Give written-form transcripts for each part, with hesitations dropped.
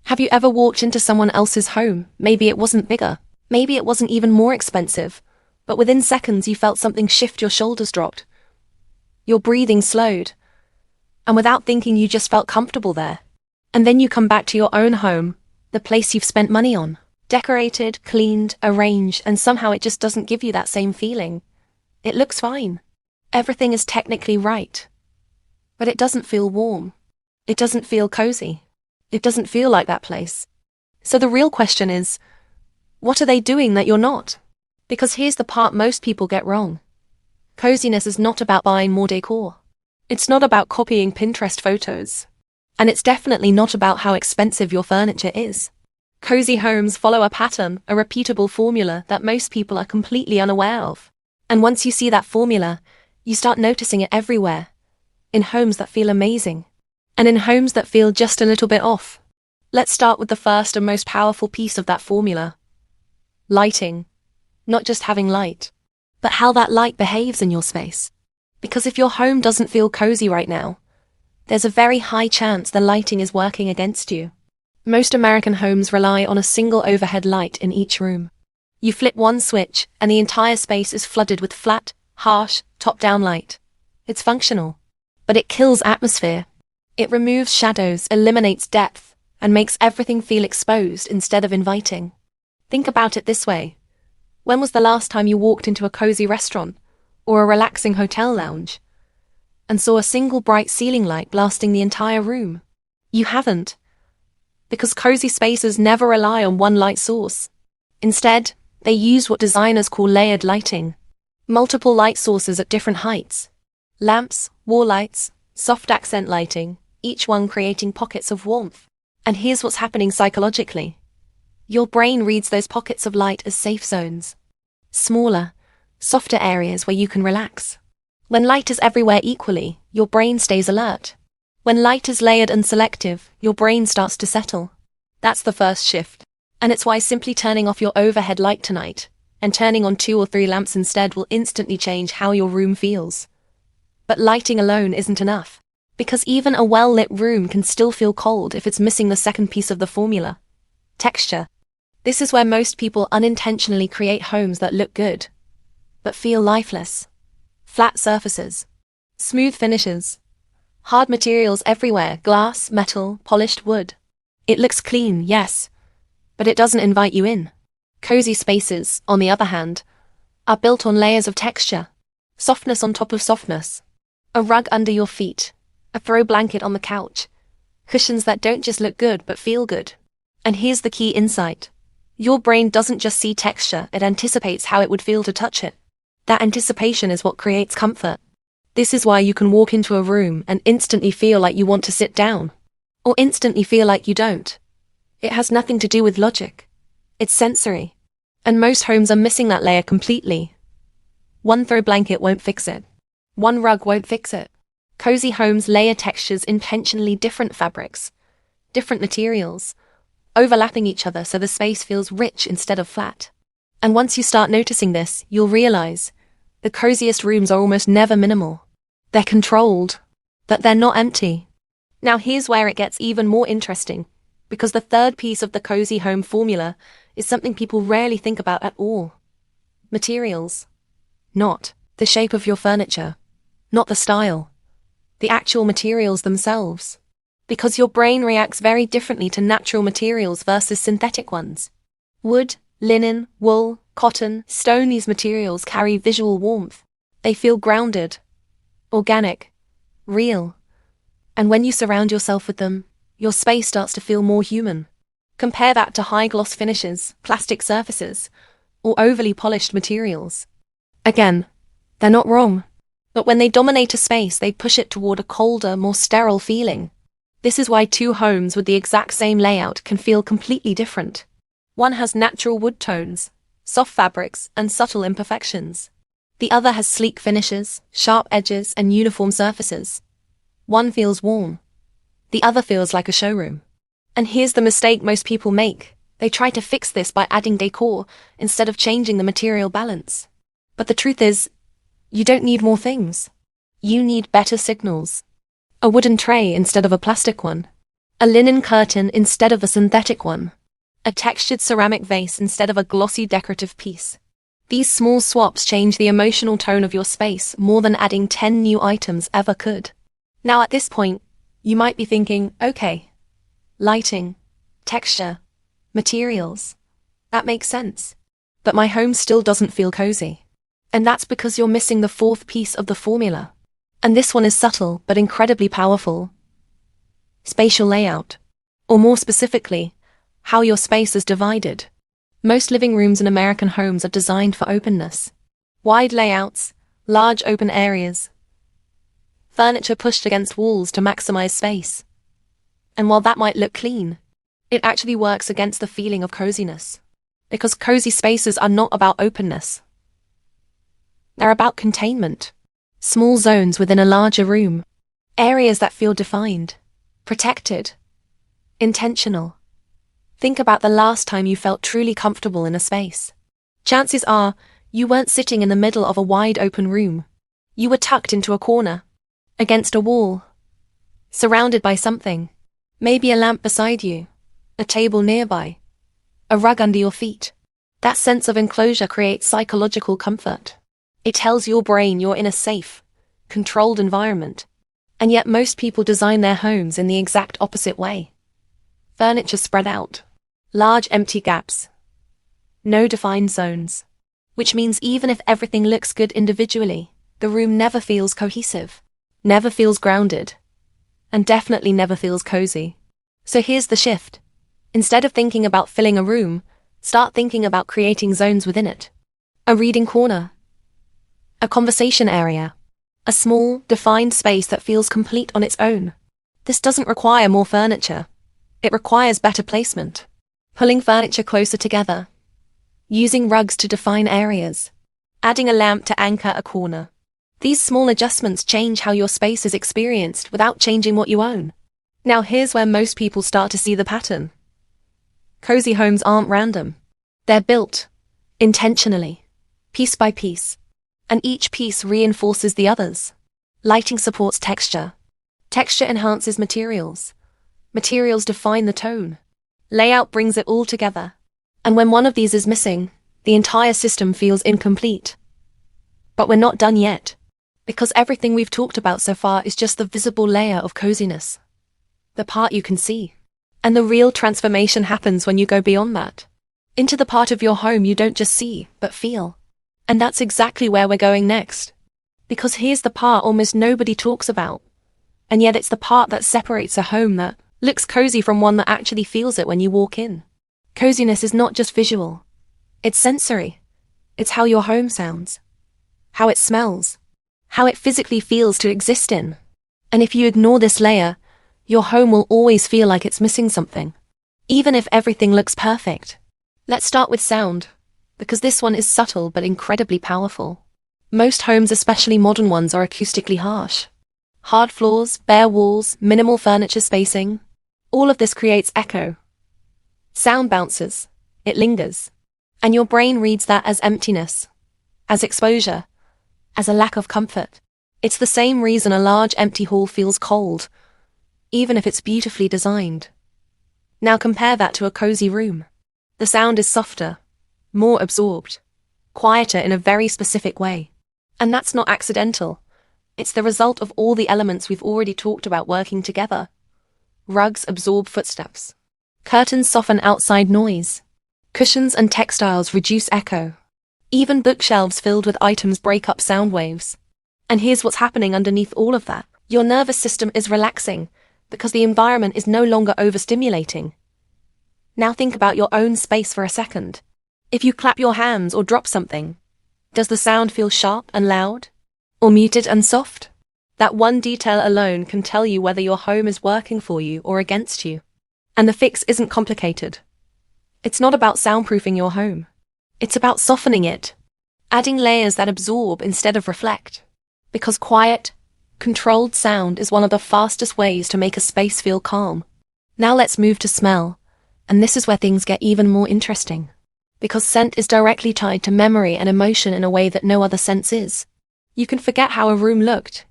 Have you ever walked into someone else's home? Maybe it wasn't bigger. Maybe it wasn't even more expensive. But within seconds you felt something shift, your shoulders dropped. Your breathing slowed. And without thinking you just felt comfortable there. And then you come back to your own home, the place you've spent money on. Decorated, cleaned, arranged, and somehow it just doesn't give you that same feeling. It looks fine. Everything is technically right. But it doesn't feel warm. It doesn't feel cozy. It doesn't feel like that place. So the real question is, what are they doing that you're not? Because here's the part most people get wrong. Coziness is not about buying more decor. It's not about copying Pinterest photos. And it's definitely not about how expensive your furniture is. Cozy homes follow a pattern, a repeatable formula that most people are completely unaware of. And once you see that formula, you start noticing it everywhere. In homes that feel amazing. And in homes that feel just a little bit off. Let's start with the first and most powerful piece of that formula. Lighting. Not just having light, but how that light behaves in your space. Because if your home doesn't feel cozy right now, there's a very high chance the lighting is working against you. Most American homes rely on a single overhead light in each room. You flip one switch and the entire space is flooded with flat, harsh, top-down light. It's functional, but it kills atmosphere. It removes shadows, eliminates depth, and makes everything feel exposed instead of inviting. Think about it this way. When was the last time you walked into a cozy restaurant or a relaxing hotel lounge and saw a single bright ceiling light blasting the entire room? You haven't. Because cozy spaces never rely on one light source. Instead, they use what designers call layered lighting. Multiple light sources at different heights. Lamps, wall lights, soft accent lighting, each one creating pockets of warmth. And here's what's happening psychologically. Your brain reads those pockets of light as safe zones. Smaller, softer areas where you can relax. When light is everywhere equally, your brain stays alert. When light is layered and selective, your brain starts to settle. That's the first shift. And it's why simply turning off your overhead light tonight and turning on 2 or 3 lamps instead will instantly change how your room feels. But lighting alone isn't enough. Because even a well-lit room can still feel cold if it's missing the second piece of the formula. Texture. This is where most people unintentionally create homes that look good, but feel lifeless. Flat surfaces. Smooth finishes. Hard materials everywhere, glass, metal, polished wood. It looks clean, yes, but it doesn't invite you in. Cozy spaces, on the other hand, are built on layers of texture. Softness on top of softness. A rug under your feet. A throw blanket on the couch. Cushions that don't just look good but feel good. And here's the key insight. Your brain doesn't just see texture, it anticipates how it would feel to touch it. That anticipation is what creates comfort. This is why you can walk into a room and instantly feel like you want to sit down. Or instantly feel like you don't. It has nothing to do with logic. It's sensory. And most homes are missing that layer completely. One throw blanket won't fix it. One rug won't fix it. Cozy homes layer textures intentionally different fabrics, different materials, overlapping each other so the space feels rich instead of flat. And once you start noticing this, you'll realize the coziest rooms are almost never minimal. They're controlled, but they're not empty. Now here's where it gets even more interesting, because the third piece of the cozy home formula is something people rarely think about at all. Materials. Not the shape of your furniture, not the style. The actual materials themselves. Because your brain reacts very differently to natural materials versus synthetic ones. Wood, linen, wool, cotton, stone, these materials carry visual warmth. They feel grounded, organic, real. And when you surround yourself with them, your space starts to feel more human. Compare that to high-gloss finishes, plastic surfaces, or overly polished materials. Again, they're not wrong. But when they dominate a space, they push it toward a colder, more sterile feeling. This is why 2 homes with the exact same layout can feel completely different. One has natural wood tones, soft fabrics, and subtle imperfections. The other has sleek finishes, sharp edges, and uniform surfaces. One feels warm. The other feels like a showroom. And here's the mistake most people make. They try to fix this by adding decor instead of changing the material balance. But the truth is, you don't need more things. You need better signals. a wooden tray instead of a plastic one, a linen curtain instead of a synthetic one, a textured ceramic vase instead of a glossy decorative piece. These small swaps change the emotional tone of your space more than adding 10 new items ever could. Now at this point, you might be thinking, okay, lighting, texture, materials, that makes sense. But my home still doesn't feel cozy. And that's because you're missing the fourth piece of the formula. And this one is subtle but incredibly powerful. Spatial layout. Or more specifically, how your space is divided. Most living rooms in American homes are designed for openness. Wide layouts, large open areas, furniture pushed against walls to maximize space. And while that might look clean, it actually works against the feeling of coziness. Because cozy spaces are not about openness. They're about containment. Small zones within a larger room. Areas that feel defined, protected, intentional. Think about the last time you felt truly comfortable in a space. Chances are, you weren't sitting in the middle of a wide open room. You were tucked into a corner, against a wall, surrounded by something. Maybe a lamp beside you, a table nearby, a rug under your feet. That sense of enclosure creates psychological comfort. It tells your brain you're in a safe, controlled environment. And yet most people design their homes in the exact opposite way. Furniture spread out. Large empty gaps. No defined zones. Which means even if everything looks good individually, the room never feels cohesive, never feels grounded, and definitely never feels cozy. So here's the shift. Instead of thinking about filling a room, start thinking about creating zones within it. A reading corner. A conversation area. A small, defined space that feels complete on its own. This doesn't require more furniture. It requires better placement. Pulling furniture closer together. Using rugs to define areas. Adding a lamp to anchor a corner. These small adjustments change how your space is experienced without changing what you own. Now here's where most people start to see the pattern. Cozy homes aren't random. They're built, intentionally, piece by piece. And each piece reinforces the others. Lighting supports texture. Texture enhances materials. Materials define the tone. Layout brings it all together. And when one of these is missing, the entire system feels incomplete. But we're not done yet. Because everything we've talked about so far is just the visible layer of coziness. The part you can see. And the real transformation happens when you go beyond that. Into the part of your home you don't just see, but feel. And that's exactly where we're going next. Because here's the part almost nobody talks about. And yet it's the part that separates a home that looks cozy from one that actually feels it when you walk in. Coziness is not just visual. It's sensory. It's how your home sounds. How it smells. How it physically feels to exist in. And if you ignore this layer, your home will always feel like it's missing something. Even if everything looks perfect. Let's start with sound. Because this one is subtle but incredibly powerful. Most homes, especially modern ones, are acoustically harsh. Hard floors, bare walls, minimal furniture spacing. All of this creates echo. Sound bounces. It lingers. And your brain reads that as emptiness, as exposure, as a lack of comfort. It's the same reason a large empty hall feels cold, even if it's beautifully designed. Now compare that to a cozy room. The sound is softer, more absorbed, quieter in a very specific way. And that's not accidental. It's the result of all the elements we've already talked about working together. Rugs absorb footsteps. Curtains soften outside noise. Cushions and textiles reduce echo. Even bookshelves filled with items break up sound waves. And here's what's happening underneath all of that. Your nervous system is relaxing because the environment is no longer overstimulating. Now think about your own space for a second. If you clap your hands or drop something, does the sound feel sharp and loud? Or muted and soft? That one detail alone can tell you whether your home is working for you or against you. And the fix isn't complicated. It's not about soundproofing your home. It's about softening it, adding layers that absorb instead of reflect. Because quiet, controlled sound is one of the fastest ways to make a space feel calm. Now let's move to smell. And this is where things get even more interesting. Because scent is directly tied to memory and emotion in a way that no other sense is. You can forget how a room looked,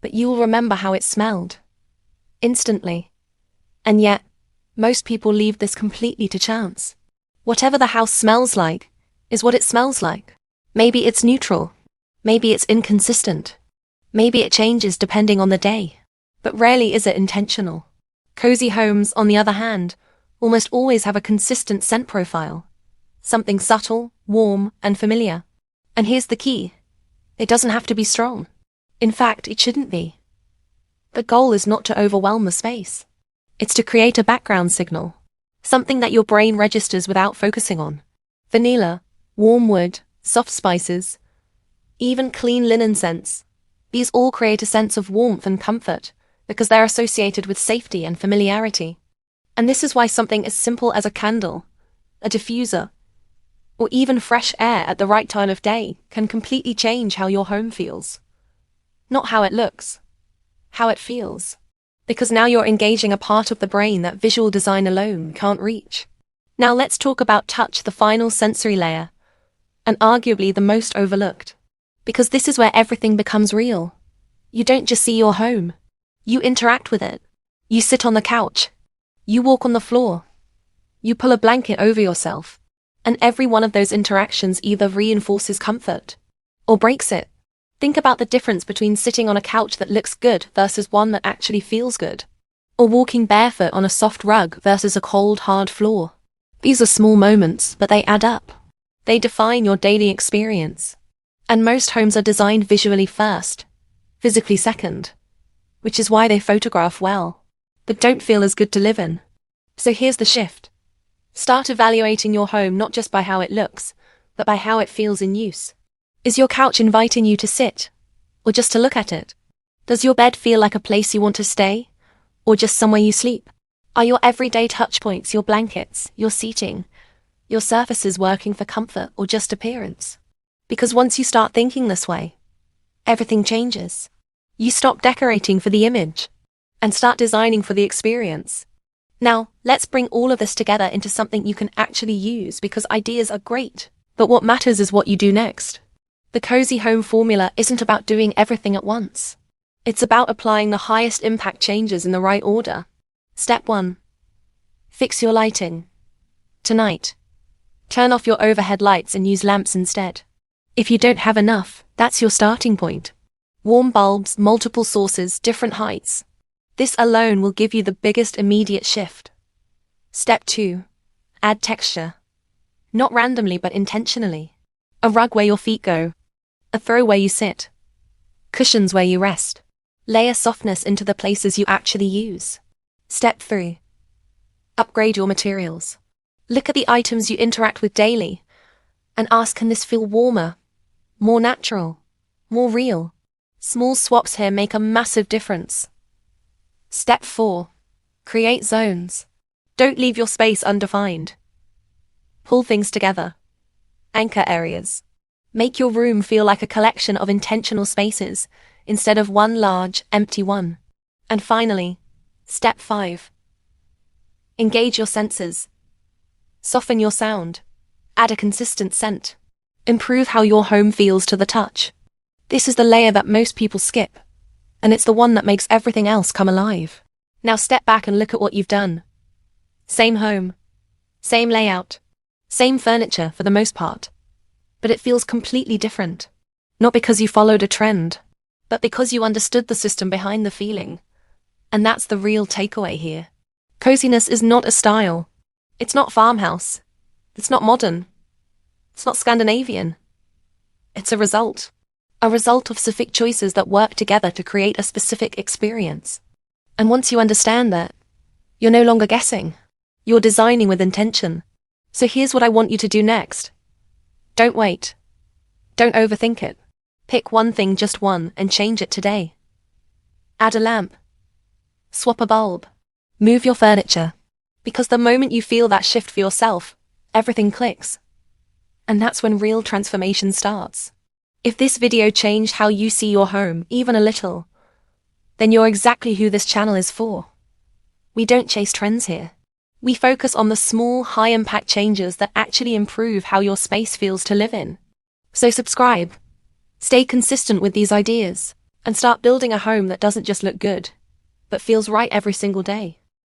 but you will remember how it smelled. instantly. And yet, most people leave this completely to chance. Whatever the house smells like is what it smells like. Maybe it's neutral. Maybe it's inconsistent. Maybe it changes depending on the day. But rarely is it intentional. Cozy homes, on the other hand, almost always have a consistent scent profile. Something subtle, warm, and familiar. And here's the key. It doesn't have to be strong. In fact, it shouldn't be. The goal is not to overwhelm the space. It's to create a background signal. Something that your brain registers without focusing on. Vanilla, warm wood, soft spices, even clean linen scents. These all create a sense of warmth and comfort because they're associated with safety and familiarity. And this is why something as simple as a candle, a diffuser, or even fresh air at the right time of day can completely change how your home feels. Not how it looks, how it feels. Because now you're engaging a part of the brain that visual design alone can't reach. Now let's talk about touch, the final sensory layer, and arguably the most overlooked. Because this is where everything becomes real. You don't just see your home. You interact with it. You sit on the couch. You walk on the floor. You pull a blanket over yourself. And every one of those interactions either reinforces comfort or breaks it. Think about the difference between sitting on a couch that looks good versus one that actually feels good. Or walking barefoot on a soft rug versus a cold, hard floor. These are small moments, but they add up. They define your daily experience. And most homes are designed visually first, physically second. Which is why they photograph well, but don't feel as good to live in. So here's the shift. Start evaluating your home not just by how it looks, but by how it feels in use. Is your couch inviting you to sit, or just to look at it? Does your bed feel like a place you want to stay, or just somewhere you sleep? Are your everyday touchpoints, your blankets, your seating, your surfaces working for comfort or just appearance? Because once you start thinking this way, everything changes. You stop decorating for the image and start designing for the experience. Now, let's bring all of this together into something you can actually use, because ideas are great, but what matters is what you do next. The cozy home formula isn't about doing everything at once. It's about applying the highest impact changes in the right order. Step 1. Fix your lighting. Tonight, turn off your overhead lights and use lamps instead. If you don't have enough, that's your starting point. Warm bulbs, multiple sources, different heights. This alone will give you the biggest immediate shift. Step 2. Add texture. Not randomly, but intentionally. A rug where your feet go. A throw where you sit. Cushions where you rest. Layer softness into the places you actually use. Step 3. Upgrade your materials. Look at the items you interact with daily and ask, can this feel warmer, more natural, more real? Small swaps here make a massive difference. Step 4. Create zones. Don't leave your space undefined. Pull things together. Anchor areas. Make your room feel like a collection of intentional spaces instead of one large, empty one. And finally, step 5. Engage your senses. Soften your sound. Add a consistent scent. Improve how your home feels to the touch. This is the layer that most people skip, and it's the one that makes everything else come alive. Now step back and look at what you've done. Same home, same layout, same furniture for the most part. But it feels completely different. Not because you followed a trend, but because you understood the system behind the feeling. And that's the real takeaway here. Coziness is not a style. It's not farmhouse. It's not modern. It's not Scandinavian. It's a result. A result of specific choices that work together to create a specific experience. And once you understand that, you're no longer guessing. You're designing with intention. So here's what I want you to do next. Don't wait. Don't overthink it. Pick one thing, just one, and change it today. Add a lamp. Swap a bulb. Move your furniture. Because the moment you feel that shift for yourself, everything clicks. And that's when real transformation starts. If this video changed how you see your home, even a little, then you're exactly who this channel is for. We don't chase trends here. We focus on the small, high-impact changes that actually improve how your space feels to live in. So subscribe, stay consistent with these ideas, and start building a home that doesn't just look good. but feels right every single day.